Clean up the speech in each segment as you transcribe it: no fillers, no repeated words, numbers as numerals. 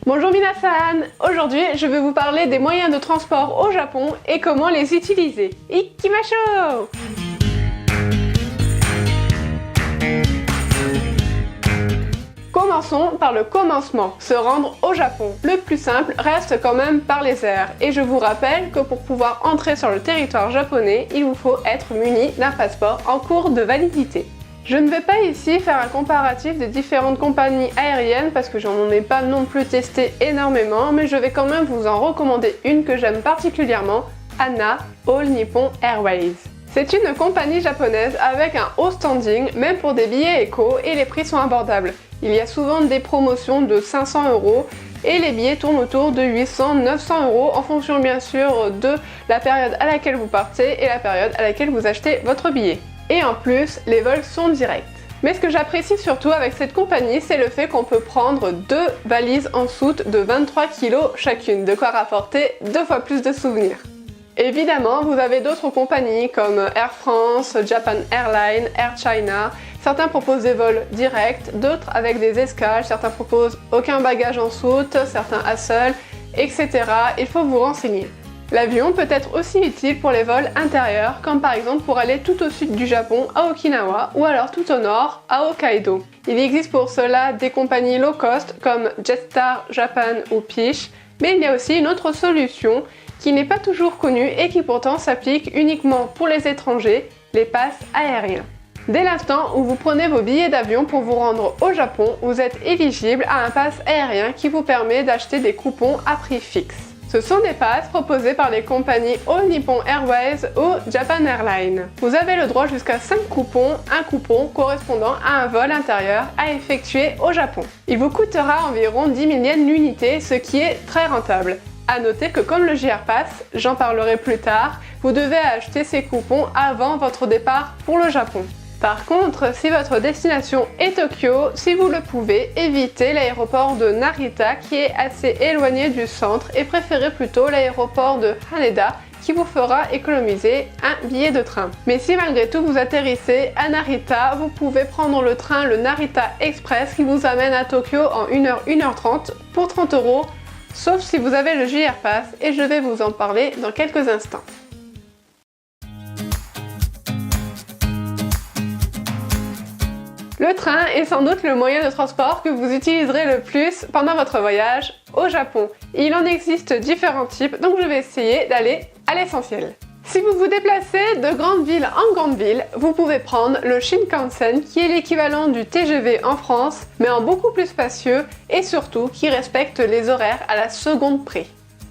Bonjour minasan! Aujourd'hui, je vais vous parler des moyens de transport au Japon et comment les utiliser. Ikimashou! Commençons par le commencement, se rendre au Japon. Le plus simple reste quand même par les airs. Et je vous rappelle que pour pouvoir entrer sur le territoire japonais, il vous faut être muni d'un passeport en cours de validité. Je ne vais pas ici faire un comparatif des différentes compagnies aériennes parce que j'en ai pas non plus testé énormément, mais je vais quand même vous en recommander une que j'aime particulièrement, ANA, All Nippon Airways. C'est une compagnie japonaise avec un haut standing, même pour des billets éco, et les prix sont abordables. Il y a souvent des promotions de 500 € et les billets tournent autour de 800-900 € en fonction bien sûr de la période à laquelle vous partez et la période à laquelle vous achetez votre billet. Et en plus, les vols sont directs. Mais ce que j'apprécie surtout avec cette compagnie, c'est le fait qu'on peut prendre 2 valises en soute de 23 kg chacune, de quoi rapporter 2 fois plus de souvenirs. Évidemment, vous avez d'autres compagnies comme Air France, Japan Airlines, Air China. Certains proposent des vols directs, d'autres avec des escales, certains proposent aucun bagage en soute, certains à seul, etc. Il faut vous renseigner. L'avion peut être aussi utile pour les vols intérieurs, comme par exemple pour aller tout au sud du Japon à Okinawa ou alors tout au nord à Hokkaido. Il existe pour cela des compagnies low cost comme Jetstar Japan ou Peach, mais il y a aussi une autre solution qui n'est pas toujours connue et qui pourtant s'applique uniquement pour les étrangers, les passes aériens. Dès l'instant où vous prenez vos billets d'avion pour vous rendre au Japon, vous êtes éligible à un pass aérien qui vous permet d'acheter des coupons à prix fixe. Ce sont des passes proposées par les compagnies All Nippon Airways ou Japan Airlines. Vous avez le droit jusqu'à 5 coupons, un coupon correspondant à un vol intérieur à effectuer au Japon. Il vous coûtera environ 10 000 yens l'unité, ce qui est très rentable. A noter que comme le JR Pass, j'en parlerai plus tard, vous devez acheter ces coupons avant votre départ pour le Japon. Par contre, si votre destination est Tokyo, si vous le pouvez, évitez l'aéroport de Narita qui est assez éloigné du centre et préférez plutôt l'aéroport de Haneda qui vous fera économiser un billet de train. Mais si malgré tout vous atterrissez à Narita, vous pouvez prendre le train le Narita Express qui vous amène à Tokyo en 1h, 1h30 pour 30 €, sauf si vous avez le JR Pass et je vais vous en parler dans quelques instants. Le train est sans doute le moyen de transport que vous utiliserez le plus pendant votre voyage au Japon. Il en existe différents types, donc je vais essayer d'aller à l'essentiel. Si vous vous déplacez de grande ville en grande ville, vous pouvez prendre le Shinkansen qui est l'équivalent du TGV en France, mais en beaucoup plus spacieux et surtout qui respecte les horaires à la seconde près.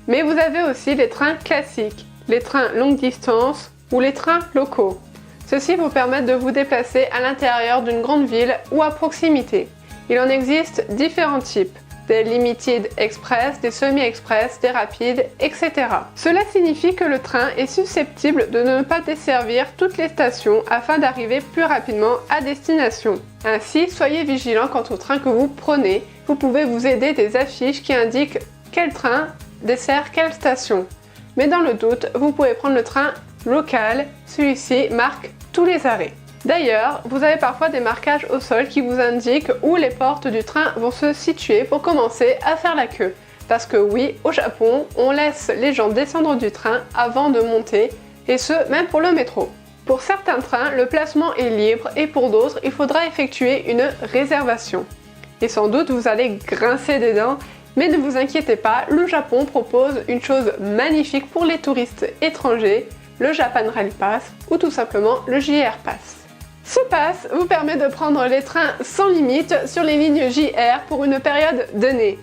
Mais vous avez aussi les trains classiques, les trains longue distance ou les trains locaux. Ceux-ci vous permettent de vous déplacer à l'intérieur d'une grande ville ou à proximité. Il en existe différents types, des Limited Express, des Semi-Express, des Rapides, etc. Cela signifie que le train est susceptible de ne pas desservir toutes les stations afin d'arriver plus rapidement à destination. Ainsi, soyez vigilants quant au train que vous prenez. Vous pouvez vous aider des affiches qui indiquent quel train dessert quelle station. Mais dans le doute, vous pouvez prendre le train local, celui-ci marque tous les arrêts. D'ailleurs, vous avez parfois des marquages au sol qui vous indiquent où les portes du train vont se situer pour commencer à faire la queue. Parce que oui, au Japon, on laisse les gens descendre du train avant de monter, et ce, même pour le métro. Pour certains trains, le placement est libre et pour d'autres, il faudra effectuer une réservation. Et sans doute, vous allez grincer des dents, mais ne vous inquiétez pas, le Japon propose une chose magnifique pour les touristes étrangers, le Japan Rail Pass ou tout simplement le JR Pass. Ce pass vous permet de prendre les trains sans limite sur les lignes JR pour une période donnée,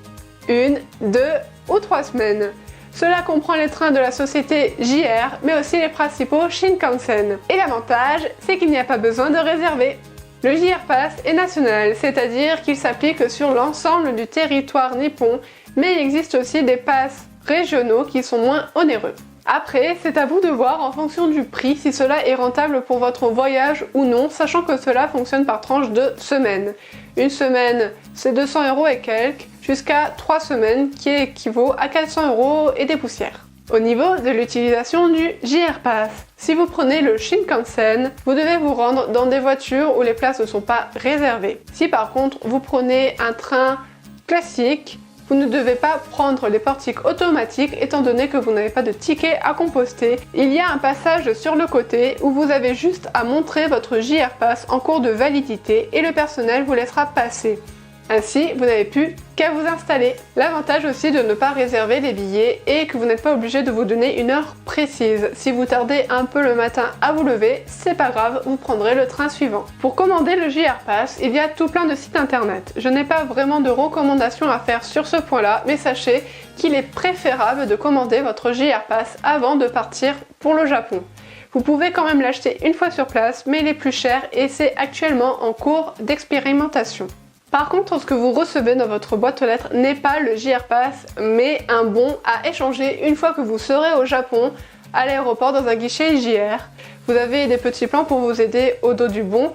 1, 2 ou 3 semaines. Cela comprend les trains de la société JR mais aussi les principaux Shinkansen. Et l'avantage, c'est qu'il n'y a pas besoin de réserver. Le JR Pass est national, c'est-à-dire qu'il s'applique sur l'ensemble du territoire nippon, mais il existe aussi des passes régionaux qui sont moins onéreux. Après, c'est à vous de voir en fonction du prix si cela est rentable pour votre voyage ou non, sachant que cela fonctionne par tranche de semaines. Une semaine, c'est 200 € et quelques, jusqu'à 3 semaines qui équivaut à 400 € et des poussières. Au niveau de l'utilisation du JR Pass, si vous prenez le Shinkansen, vous devez vous rendre dans des voitures où les places ne sont pas réservées. Si par contre vous prenez un train classique, Vous ne devez pas prendre les portiques automatiques étant donné que vous n'avez pas de ticket à composter. Il y a un passage sur le côté où vous avez juste à montrer votre JR Pass en cours de validité et le personnel vous laissera passer. Ainsi, vous n'avez plus qu'à vous installer. L'avantage aussi de ne pas réserver les billets est que vous n'êtes pas obligé de vous donner une heure précise. Si vous tardez un peu le matin à vous lever, c'est pas grave, vous prendrez le train suivant. Pour commander le JR Pass, il y a tout plein de sites internet. Je n'ai pas vraiment de recommandations à faire sur ce point-là, mais sachez qu'il est préférable de commander votre JR Pass avant de partir pour le Japon. Vous pouvez quand même l'acheter une fois sur place, mais il est plus cher et c'est actuellement en cours d'expérimentation. Par contre, ce que vous recevez dans votre boîte aux lettres n'est pas le JR Pass, mais un bon à échanger une fois que vous serez au Japon, à l'aéroport dans un guichet JR. Vous avez des petits plans pour vous aider au dos du bon,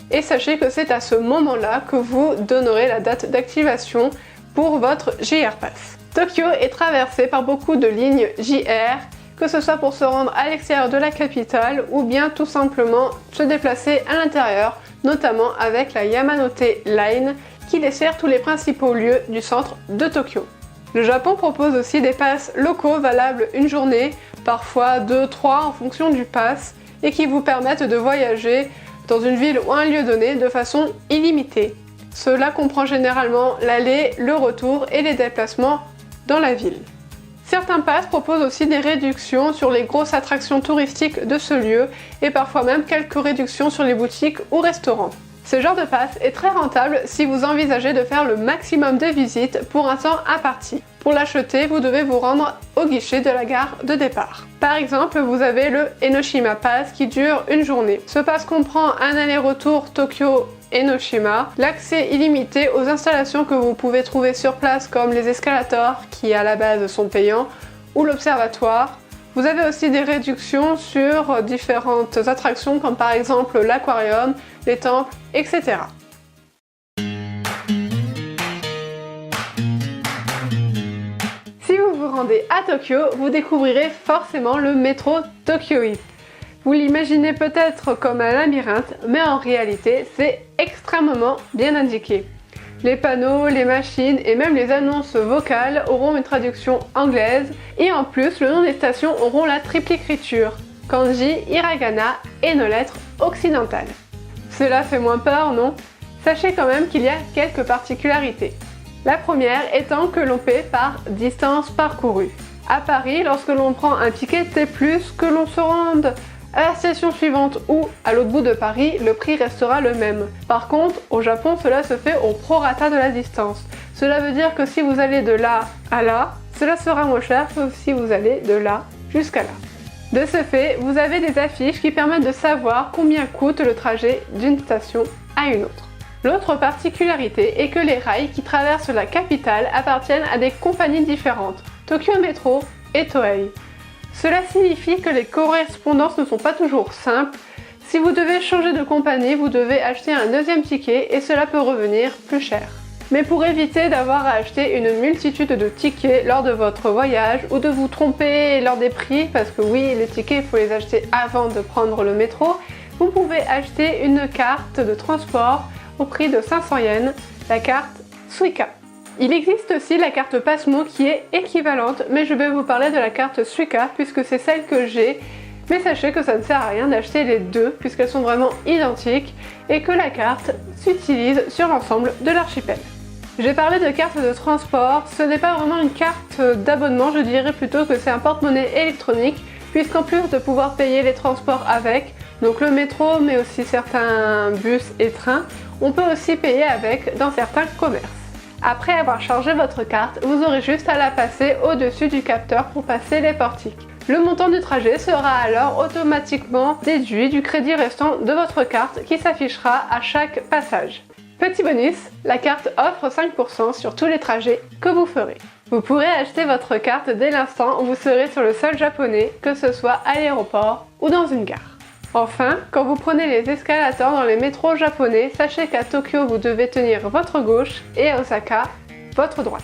et sachez que c'est à ce moment-là que vous donnerez la date d'activation pour votre JR Pass. Tokyo est traversé par beaucoup de lignes JR, que ce soit pour se rendre à l'extérieur de la capitale ou bien tout simplement se déplacer à l'intérieur, notamment avec la Yamanote Line qui dessert tous les principaux lieux du centre de Tokyo. Le Japon propose aussi des passes locaux valables une journée, parfois 2, 3 en fonction du pass, et qui vous permettent de voyager dans une ville ou un lieu donné de façon illimitée. Cela comprend généralement l'aller, le retour et les déplacements dans la ville. Certains passes proposent aussi des réductions sur les grosses attractions touristiques de ce lieu et parfois même quelques réductions sur les boutiques ou restaurants. Ce genre de passe est très rentable si vous envisagez de faire le maximum de visites pour un temps imparti. Pour l'acheter, vous devez vous rendre au guichet de la gare de départ. Par exemple, vous avez le Enoshima Pass qui dure une journée. Ce pass comprend un aller-retour Tokyo-Enoshima, l'accès illimité aux installations que vous pouvez trouver sur place comme les escalators qui à la base sont payants ou l'observatoire. Vous avez aussi des réductions sur différentes attractions comme par exemple l'aquarium, les temples, etc. Si vous vous rendez à Tokyo, vous découvrirez forcément le métro Tokyoï. Vous l'imaginez peut-être comme un labyrinthe, mais en réalité, c'est extrêmement bien indiqué. Les panneaux, les machines et même les annonces vocales auront une traduction anglaise et en plus, le nom des stations auront la triple écriture, kanji, hiragana et nos lettres occidentales. Cela fait moins peur, non? Sachez quand même qu'il y a quelques particularités. La première étant que l'on paie par distance parcourue. À Paris, lorsque l'on prend un ticket T+, que l'on se rende à la station suivante ou à l'autre bout de Paris, le prix restera le même. Par contre, au Japon, cela se fait au prorata de la distance. Cela veut dire que si vous allez de là à là, cela sera moins cher que si vous allez de là jusqu'à là. De ce fait, vous avez des affiches qui permettent de savoir combien coûte le trajet d'une station à une autre. L'autre particularité est que les rails qui traversent la capitale appartiennent à des compagnies différentes, Tokyo Metro et Toei. Cela signifie que les correspondances ne sont pas toujours simples. Si vous devez changer de compagnie, vous devez acheter un deuxième ticket et cela peut revenir plus cher. Mais pour éviter d'avoir à acheter une multitude de tickets lors de votre voyage ou de vous tromper lors des prix, parce que oui, les tickets, il faut les acheter avant de prendre le métro, vous pouvez acheter une carte de transport au prix de 500 yens, la carte Suica. Il existe aussi la carte Pasmo qui est équivalente, mais je vais vous parler de la carte Suica puisque c'est celle que j'ai. Mais sachez que ça ne sert à rien d'acheter les deux puisqu'elles sont vraiment identiques et que la carte s'utilise sur l'ensemble de l'archipel. J'ai parlé de carte de transport, ce n'est pas vraiment une carte d'abonnement, je dirais plutôt que c'est un porte-monnaie électronique puisqu'en plus de pouvoir payer les transports avec, donc le métro mais aussi certains bus et trains, on peut aussi payer avec dans certains commerces. Après avoir chargé votre carte, vous aurez juste à la passer au-dessus du capteur pour passer les portiques. Le montant du trajet sera alors automatiquement déduit du crédit restant de votre carte qui s'affichera à chaque passage. Petit bonus, la carte offre 5% sur tous les trajets que vous ferez. Vous pourrez acheter votre carte dès l'instant où vous serez sur le sol japonais, que ce soit à l'aéroport ou dans une gare. Enfin, quand vous prenez les escalators dans les métros japonais, sachez qu'à Tokyo, vous devez tenir votre gauche et à Osaka, votre droite.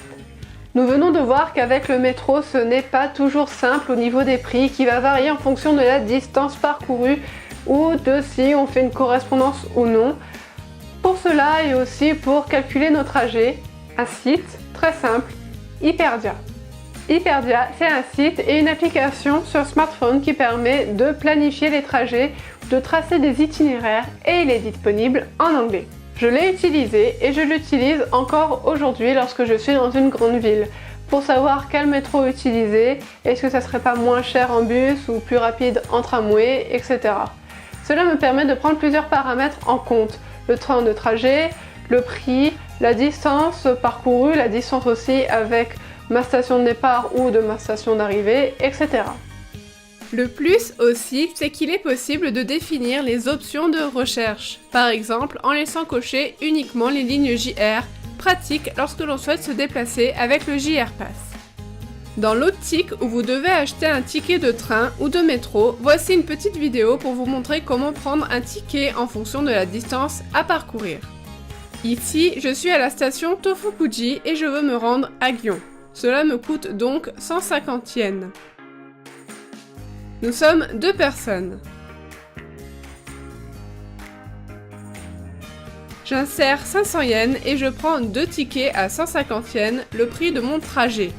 Nous venons de voir qu'avec le métro, ce n'est pas toujours simple au niveau des prix, qui va varier en fonction de la distance parcourue ou de si on fait une correspondance ou non. Pour cela et aussi pour calculer nos trajets, un site très simple Hyperdia. Hyperdia, c'est un site et une application sur smartphone qui permet de planifier les trajets, de tracer des itinéraires et il est disponible en anglais. Je l'ai utilisé et je l'utilise encore aujourd'hui lorsque je suis dans une grande ville pour savoir quel métro utiliser, est-ce que ça serait pas moins cher en bus ou plus rapide en tramway, etc. Cela me permet de prendre plusieurs paramètres en compte, le temps de trajet, le prix, la distance parcourue, la distance aussi avec ma station de départ ou de ma station d'arrivée, etc. Le plus aussi, c'est qu'il est possible de définir les options de recherche, par exemple en laissant cocher uniquement les lignes JR, pratique lorsque l'on souhaite se déplacer avec le JR Pass. Dans l'optique où vous devez acheter un ticket de train ou de métro, voici une petite vidéo pour vous montrer comment prendre un ticket en fonction de la distance à parcourir. Ici, je suis à la station Tofukuji et je veux me rendre à Gion. Cela me coûte donc 150 yens. Nous sommes 2 personnes. J'insère 500 yens et je prends 2 tickets à 150 yens, le prix de mon trajet.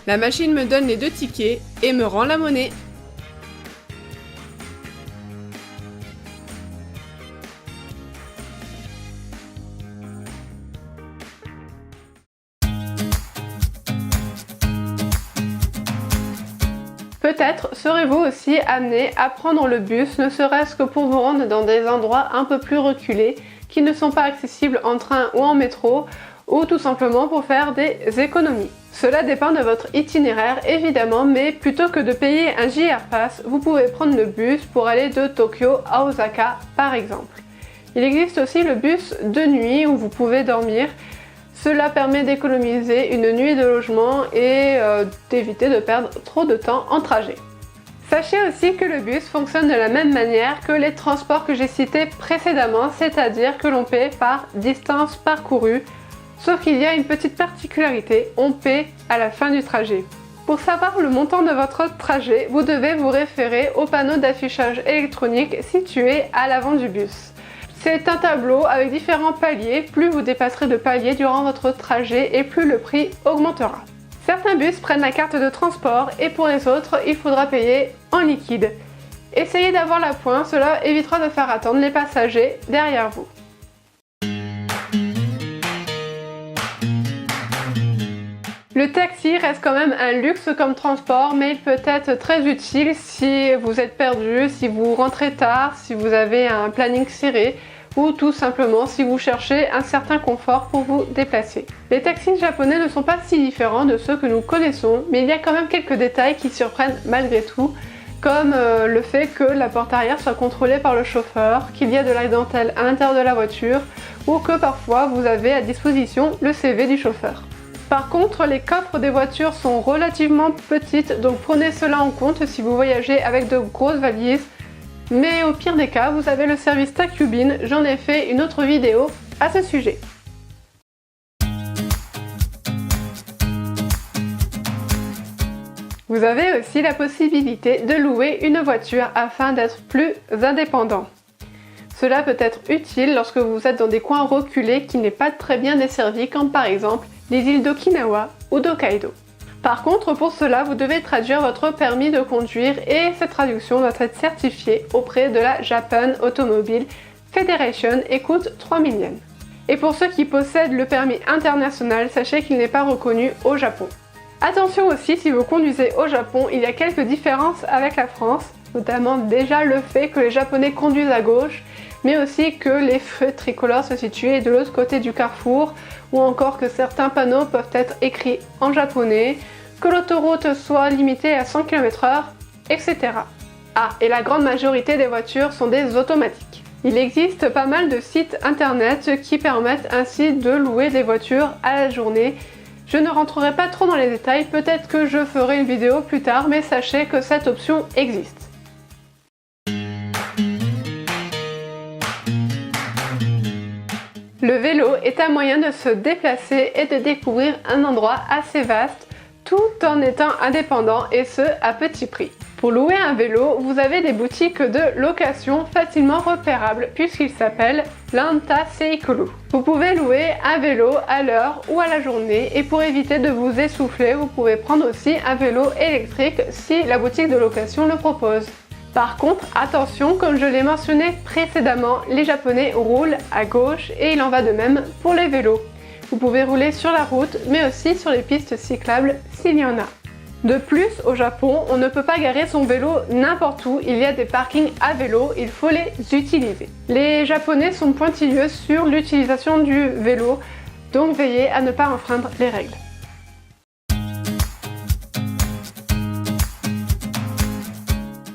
La machine me donne les 2 tickets et me rend la monnaie. Peut-être serez-vous aussi amené à prendre le bus, ne serait-ce que pour vous rendre dans des endroits un peu plus reculés, qui ne sont pas accessibles en train ou en métro, ou tout simplement pour faire des économies. Cela dépend de votre itinéraire évidemment, mais plutôt que de payer un JR Pass, vous pouvez prendre le bus pour aller de Tokyo à Osaka par exemple. Il existe aussi le bus de nuit où vous pouvez dormir. Cela permet d'économiser une nuit de logement et d'éviter de perdre trop de temps en trajet. Sachez aussi que le bus fonctionne de la même manière que les transports que j'ai cités précédemment, c'est-à-dire que l'on paie par distance parcourue, sauf qu'il y a une petite particularité, on paie à la fin du trajet. Pour savoir le montant de votre trajet, vous devez vous référer au panneau d'affichage électronique situé à l'avant du bus. C'est un tableau avec différents paliers, plus vous dépasserez de paliers durant votre trajet et plus le prix augmentera. Certains bus prennent la carte de transport et pour les autres, il faudra payer en liquide. Essayez d'avoir la pointe, cela évitera de faire attendre les passagers derrière vous. Le taxi reste quand même un luxe comme transport, mais il peut être très utile si vous êtes perdu, si vous rentrez tard, si vous avez un planning serré ou tout simplement si vous cherchez un certain confort pour vous déplacer. Les taxis japonais ne sont pas si différents de ceux que nous connaissons, mais il y a quand même quelques détails qui surprennent malgré tout, comme le fait que la porte arrière soit contrôlée par le chauffeur, qu'il y a de la dentelle à l'intérieur de la voiture ou que parfois vous avez à disposition le CV du chauffeur. Par contre, les coffres des voitures sont relativement petites, donc prenez cela en compte si vous voyagez avec de grosses valises. Mais au pire des cas, vous avez le service Takubin, j'en ai fait une autre vidéo à ce sujet. Vous avez aussi la possibilité de louer une voiture afin d'être plus indépendant. Cela peut être utile lorsque vous êtes dans des coins reculés qui n'est pas très bien desservis, comme par exemple les îles d'Okinawa ou d'Hokkaido. Par contre, pour cela, vous devez traduire votre permis de conduire et cette traduction doit être certifiée auprès de la Japan Automobile Federation et coûte 3000 yens. Et pour ceux qui possèdent le permis international, sachez qu'il n'est pas reconnu au Japon. Attention aussi, si vous conduisez au Japon, il y a quelques différences avec la France, notamment déjà le fait que les Japonais conduisent à gauche, mais aussi que les feux tricolores se situent de l'autre côté du carrefour, ou encore que certains panneaux peuvent être écrits en japonais, que l'autoroute soit limitée à 100 km/h, etc. Ah, et la grande majorité des voitures sont des automatiques. Il existe pas mal de sites internet qui permettent ainsi de louer des voitures à la journée. Je ne rentrerai pas trop dans les détails, peut-être que je ferai une vidéo plus tard, mais sachez que cette option existe. Le vélo est un moyen de se déplacer et de découvrir un endroit assez vaste tout en étant indépendant et ce à petit prix. Pour louer un vélo, vous avez des boutiques de location facilement repérables puisqu'il s'appelle Lanta Seikulu. Vous pouvez louer un vélo à l'heure ou à la journée et pour éviter de vous essouffler, vous pouvez prendre aussi un vélo électrique si la boutique de location le propose. Par contre, attention, comme je l'ai mentionné précédemment, les Japonais roulent à gauche et il en va de même pour les vélos. Vous pouvez rouler sur la route mais aussi sur les pistes cyclables s'il y en a. De plus, au Japon, on ne peut pas garer son vélo n'importe où, il y a des parkings à vélo, il faut les utiliser. Les Japonais sont pointilleux sur l'utilisation du vélo, donc veillez à ne pas enfreindre les règles.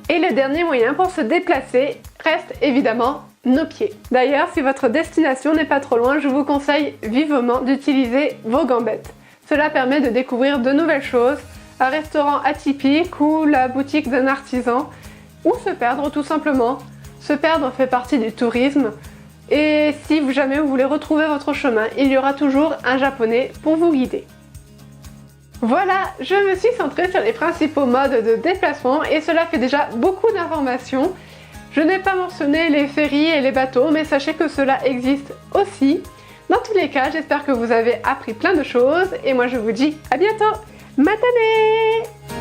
Et le dernier moyen pour se déplacer reste évidemment nos pieds. D'ailleurs, si votre destination n'est pas trop loin, je vous conseille vivement d'utiliser vos gambettes. Cela permet de découvrir de nouvelles choses, un restaurant atypique ou la boutique d'un artisan, ou se perdre tout simplement. Se perdre fait partie du tourisme et si jamais vous voulez retrouver votre chemin, il y aura toujours un japonais pour vous guider. Voilà, je me suis centrée sur les principaux modes de déplacement et cela fait déjà beaucoup d'informations. Je n'ai pas mentionné les ferries et les bateaux, mais sachez que cela existe aussi. Dans tous les cas, j'espère que vous avez appris plein de choses et moi je vous dis à bientôt. Matane!